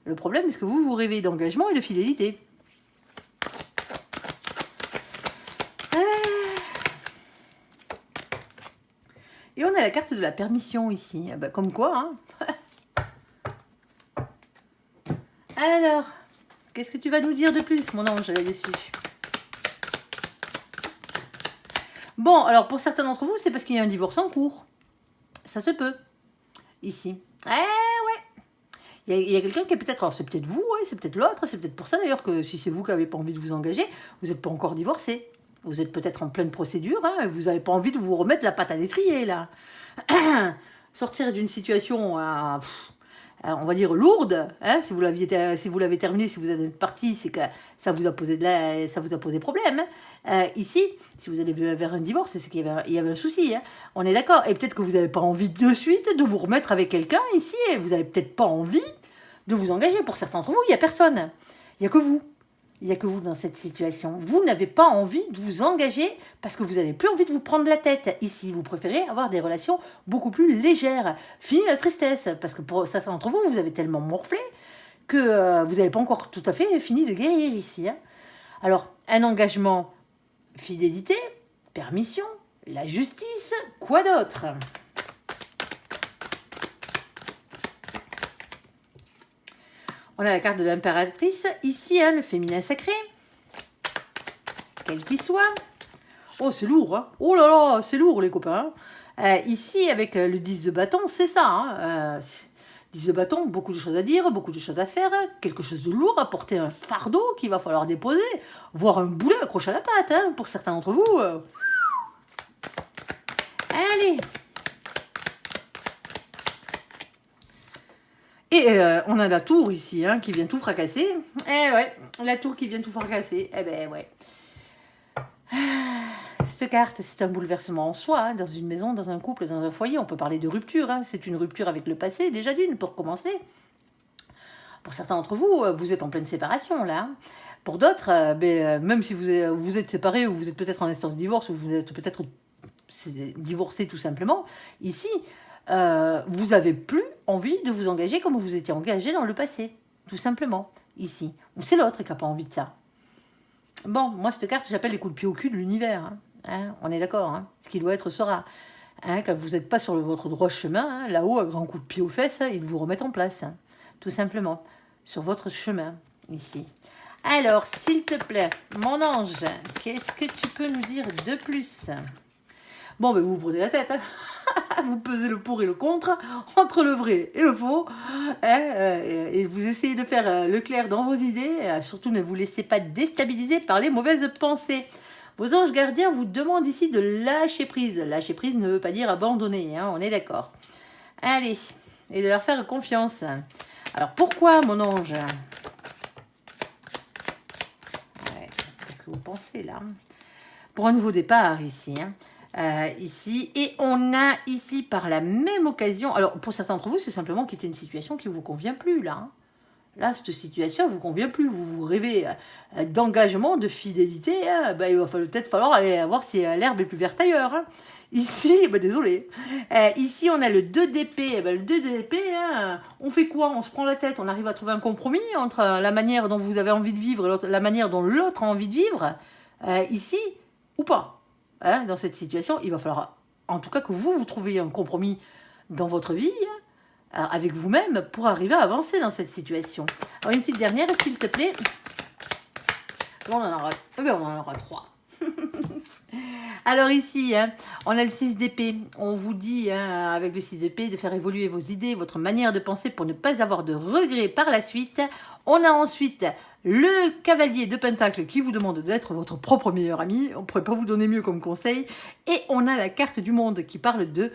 Le problème, c'est que vous rêvez d'engagement et de fidélité. Et on a la carte de la permission ici, comme quoi, hein. Alors, qu'est-ce que tu vas nous dire de plus, mon ange, là-dessus? Bon, alors pour certains d'entre vous, c'est parce qu'il y a un divorce en cours. Ça se peut. Ici. Ouais. Il y a quelqu'un qui est peut-être... Alors c'est peut-être vous, ouais, c'est peut-être l'autre. C'est peut-être pour ça d'ailleurs que si c'est vous qui n'avez pas envie de vous engager, vous n'êtes pas encore divorcé. Vous êtes peut-être en pleine procédure. Hein, vous n'avez pas envie de vous remettre la patte à l'étrier, là. Sortir d'une situation... on va dire lourde, hein, si vous l'avez terminé, si vous êtes parti, c'est que ça vous a posé problème. Hein. Ici, si vous allez vers un divorce, c'est qu'il y avait un souci. Hein. On est d'accord. Et peut-être que vous n'avez pas envie de suite de vous remettre avec quelqu'un ici, et vous n'avez peut-être pas envie de vous engager. Pour certains d'entre vous, il n'y a personne. Il n'y a que vous. Il n'y a que vous dans cette situation. Vous n'avez pas envie de vous engager parce que vous n'avez plus envie de vous prendre la tête ici. Vous préférez avoir des relations beaucoup plus légères. Fini la tristesse, parce que pour certains d'entre vous, vous avez tellement morflé que vous n'avez pas encore tout à fait fini de guérir ici. Hein. Alors, un engagement, fidélité, permission, la justice, quoi d'autre ? On a la carte de l'impératrice, ici, hein, le féminin sacré, quel qu'il soit. Oh, c'est lourd, hein. Oh là là, c'est lourd, les copains. Ici, avec le 10 de bâton, c'est ça. Hein. 10 de bâton, beaucoup de choses à dire, beaucoup de choses à faire, quelque chose de lourd, à porter un fardeau qu'il va falloir déposer, voire un boulet accroché à la patte, hein, pour certains d'entre vous. Allez. Et on a la tour ici, hein, qui vient tout fracasser. Eh ouais, la tour qui vient tout fracasser. Eh ben ouais. cette carte, c'est un bouleversement en soi, hein, dans une maison, dans un couple, dans un foyer. On peut parler de rupture, hein. C'est une rupture avec le passé, déjà d'une, pour commencer. Pour certains d'entre vous, vous êtes en pleine séparation, là. Pour d'autres, même si vous êtes séparés, ou vous êtes peut-être en instance de divorce, ou vous êtes peut-être divorcé tout simplement, ici, vous n'avez plus envie de vous engager comme vous étiez engagé dans le passé, tout simplement, ici. Ou c'est l'autre qui n'a pas envie de ça. Bon, moi, cette carte, j'appelle les coups de pied au cul de l'univers. Hein, on est d'accord, hein, ce qui doit être sera. Hein, quand vous n'êtes pas sur votre droit chemin, hein, là-haut, un grand coup de pied aux fesses, hein, ils vous remettent en place, hein, tout simplement, sur votre chemin, ici. Alors, s'il te plaît, mon ange, qu'est-ce que tu peux nous dire de plus? Bon, ben vous prenez la tête, hein. Vous pesez le pour et le contre, entre le vrai et le faux, hein, et vous essayez de faire le clair dans vos idées, surtout ne vous laissez pas déstabiliser par les mauvaises pensées. Vos anges gardiens vous demandent ici de lâcher prise. Lâcher prise ne veut pas dire abandonner, hein, on est d'accord. Allez, et de leur faire confiance. Alors pourquoi, mon ange? Qu'est-ce que vous pensez là? Pour un nouveau départ ici, hein. Ici, et on a ici par la même occasion, alors pour certains d'entre vous, c'est simplement quitter une situation qui ne vous convient plus là. Hein. Là, cette situation ne vous convient plus. Vous rêvez d'engagement, de fidélité. Hein. Il va peut-être falloir aller voir si l'herbe est plus verte ailleurs. Hein. Ici, désolé. Ici, on a le 2 d'épée. Le 2 d'épée, hein, on fait quoi? On se prend la tête. On arrive à trouver un compromis entre la manière dont vous avez envie de vivre et la manière dont l'autre a envie de vivre. Ici, ou pas. Hein, dans cette situation, il va falloir, en tout cas, que vous trouviez un compromis dans votre vie, avec vous-même, pour arriver à avancer dans cette situation. Alors, une petite dernière, s'il te plaît. On en aura 3. Alors ici, hein, on a le 6 d'épée. On vous dit, hein, avec le 6 d'épée, de faire évoluer vos idées, votre manière de penser pour ne pas avoir de regrets par la suite. On a ensuite le cavalier de Pentacle qui vous demande d'être votre propre meilleur ami. On ne pourrait pas vous donner mieux comme conseil. Et on a la carte du monde qui parle de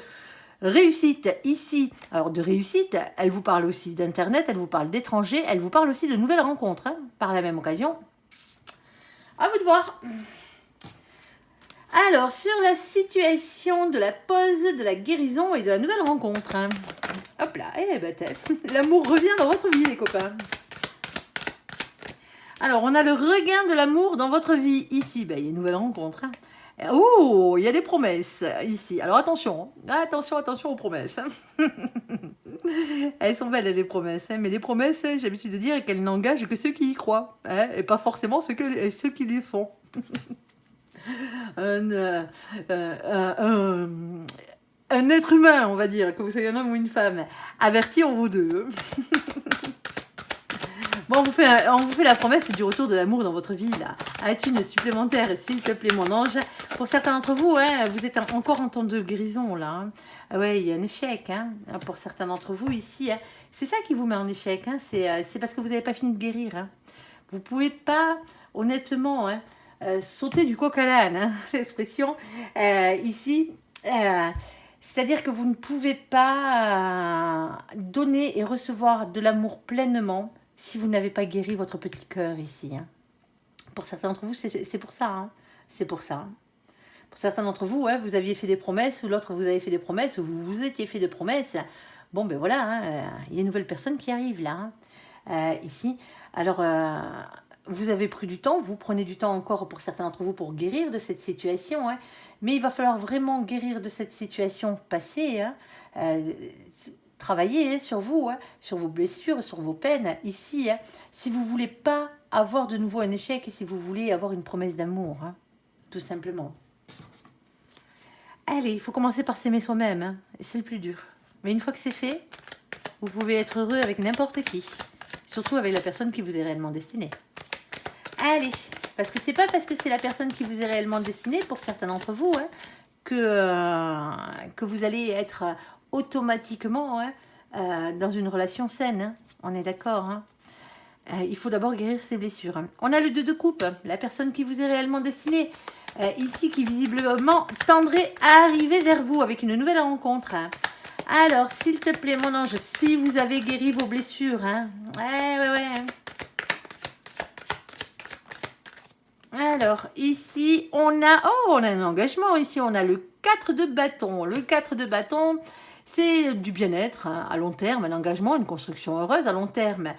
réussite ici. Alors de réussite, elle vous parle aussi d'Internet, elle vous parle d'étrangers, elle vous parle aussi de nouvelles rencontres, hein, par la même occasion. À vous de voir. Alors, sur la situation de la pause, de la guérison et de la nouvelle rencontre. Hein. Hop là, l'amour revient dans votre vie, les copains. Alors, on a le regain de l'amour dans votre vie. Ici, il y a une nouvelle rencontre. Hein. Oh, il y a des promesses ici. Alors, attention. Attention aux promesses. Elles sont belles, les promesses. Hein, mais les promesses, j'ai l'habitude de dire qu'elles n'engagent que ceux qui y croient. Hein, et pas forcément ceux qui les font. Un être humain, on va dire, que vous soyez un homme ou une femme, averti en vous deux. Bon, on vous fait la promesse du retour de l'amour dans votre vie, là. À une supplémentaire, s'il te plaît, mon ange. Pour certains d'entre vous, hein, vous êtes encore en temps de guérison, là. Hein. Ah ouais, il y a un échec, hein, pour certains d'entre vous, ici. Hein. C'est ça qui vous met en échec, hein. C'est parce que vous n'avez pas fini de guérir. Hein. Vous ne pouvez pas, honnêtement, hein, sauter du coq à l'âne, hein, l'expression, ici. C'est-à-dire que vous ne pouvez pas donner et recevoir de l'amour pleinement si vous n'avez pas guéri votre petit cœur ici. Hein. Pour certains d'entre vous, c'est pour ça. Hein. C'est pour ça. Hein. Pour certains d'entre vous, hein, vous aviez fait des promesses, ou l'autre vous avez fait des promesses, ou vous vous étiez fait des promesses. Bon, ben voilà, hein, il y a une nouvelle personne qui arrive là, hein, ici. Alors, vous avez pris du temps, vous prenez du temps encore pour certains d'entre vous pour guérir de cette situation. Hein, mais il va falloir vraiment guérir de cette situation passée. Hein, travailler sur vous, hein, sur vos blessures, sur vos peines, ici, hein, si vous ne voulez pas avoir de nouveau un échec et si vous voulez avoir une promesse d'amour, hein, tout simplement. Allez, il faut commencer par s'aimer soi-même, hein, et c'est le plus dur. Mais une fois que c'est fait, vous pouvez être heureux avec n'importe qui, surtout avec la personne qui vous est réellement destinée. Allez, parce que c'est pas parce que c'est la personne qui vous est réellement destinée, pour certains d'entre vous, hein, que vous allez être automatiquement, hein, dans une relation saine. Hein. On est d'accord. Hein. Il faut d'abord guérir ses blessures. Hein. On a le 2 de coupe, la personne qui vous est réellement destinée, ici, qui visiblement tendrait à arriver vers vous avec une nouvelle rencontre. Hein. Alors, s'il te plaît, mon ange, si vous avez guéri vos blessures, hein, ouais. Alors, ici, on a... Oh, on a un engagement. Ici, on a le 4 de bâton. Le 4 de bâton, c'est du bien-être hein, à long terme, un engagement, une construction heureuse à long terme.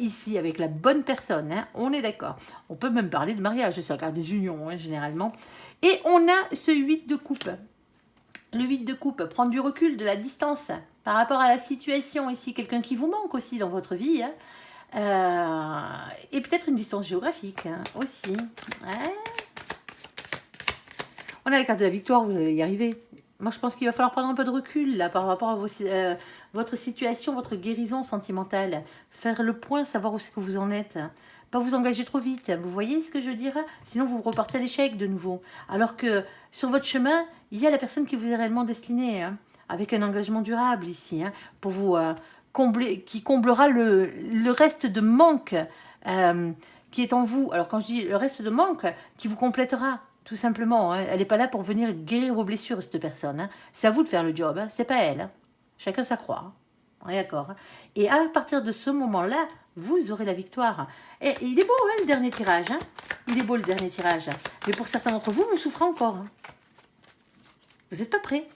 Ici, avec la bonne personne, hein, on est d'accord. On peut même parler de mariage, c'est la carte des unions, hein, généralement. Et on a ce 8 de coupe. Le 8 de coupe, prendre du recul, de la distance par rapport à la situation ici. Quelqu'un qui vous manque aussi dans votre vie, hein. Et peut-être une distance géographique hein, aussi. Ouais. On a la carte de la victoire, vous allez y arriver. Moi, je pense qu'il va falloir prendre un peu de recul là par rapport à votre situation, votre guérison sentimentale. Faire le point, savoir où c'est que vous en êtes. Pas vous engager trop vite. Vous voyez ce que je veux dire? Sinon, vous repartez à l'échec de nouveau. Alors que sur votre chemin, il y a la personne qui vous est réellement destinée, hein, avec un engagement durable ici, hein, pour vous qui comblera le reste de manque qui est en vous. Alors quand je dis le reste de manque, qui vous complétera, tout simplement. Hein. Elle n'est pas là pour venir guérir vos blessures, cette personne. Hein. C'est à vous de faire le job, hein. C'est pas elle. Hein. Chacun sa croix. Hein. On est d'accord. Hein. Et à partir de ce moment-là, vous aurez la victoire. Et il est beau, hein, le dernier tirage. Hein. Il est beau, le dernier tirage. Mais pour certains d'entre vous, vous souffrez encore. Hein. Vous n'êtes pas prêts.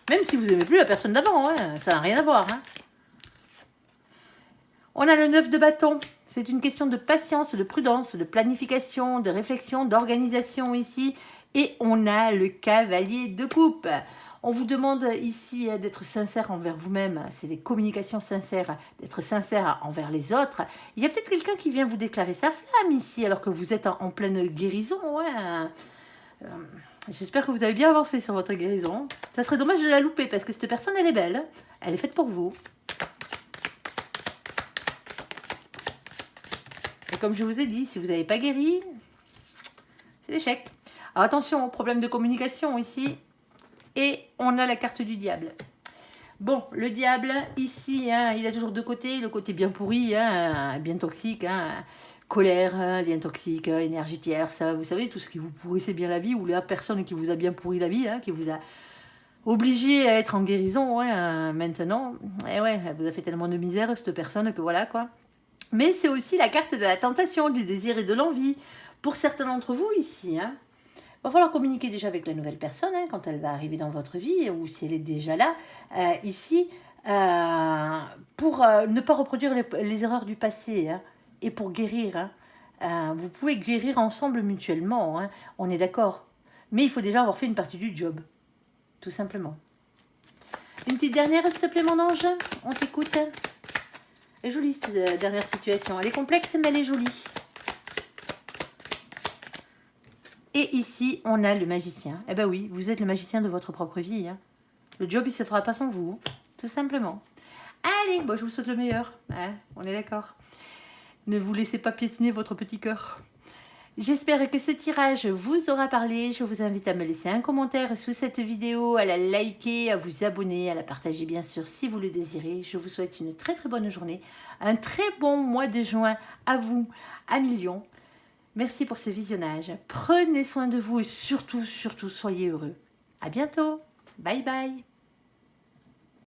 Même si vous n'aimez plus la personne d'avant. Hein. Ça n'a rien à voir. Hein. On a le 9 de bâton. C'est une question de patience, de prudence, de planification, de réflexion, d'organisation ici. Et on a le cavalier de coupe. On vous demande ici d'être sincère envers vous-même. C'est des communications sincères, d'être sincère envers les autres. Il y a peut-être quelqu'un qui vient vous déclarer sa flamme ici, alors que vous êtes en pleine guérison. Ouais. J'espère que vous avez bien avancé sur votre guérison. Ça serait dommage de la louper, parce que cette personne, elle est belle. Elle est faite pour vous. Et comme je vous ai dit, si vous n'avez pas guéri, c'est l'échec. Alors attention, problème de communication ici. Et on a la carte du diable. Bon, le diable, ici, hein, il a toujours deux côtés. Le côté bien pourri, hein, bien toxique, hein, colère, hein, bien toxique, énergie tierce. Vous savez, tout ce qui vous pourrissait bien la vie, ou la personne qui vous a bien pourri la vie, hein, qui vous a obligé à être en guérison maintenant. Et ouais, elle vous a fait tellement de misère, cette personne, que voilà, quoi. Mais c'est aussi la carte de la tentation, du désir et de l'envie. Pour certains d'entre vous ici, hein, il va falloir communiquer déjà avec la nouvelle personne hein, quand elle va arriver dans votre vie ou si elle est déjà là, ici, pour ne pas reproduire les erreurs du passé hein, et pour guérir. Hein. Vous pouvez guérir ensemble mutuellement, hein, on est d'accord. Mais il faut déjà avoir fait une partie du job, tout simplement. Une petite dernière, s'il te plaît, mon ange. On t'écoute. Elle est jolie cette dernière situation. Elle est complexe, mais elle est jolie. Et ici, on a le magicien. Eh ben oui, vous êtes le magicien de votre propre vie. Hein. Le job, il ne se fera pas sans vous, tout simplement. Allez, bon, je vous souhaite le meilleur. Hein, on est d'accord. Ne vous laissez pas piétiner votre petit cœur. J'espère que ce tirage vous aura parlé. Je vous invite à me laisser un commentaire sous cette vidéo, à la liker, à vous abonner, à la partager bien sûr si vous le désirez. Je vous souhaite une très très bonne journée, un très bon mois de juin à vous, à millions. Merci pour ce visionnage. Prenez soin de vous et surtout, surtout, soyez heureux. À bientôt. Bye bye.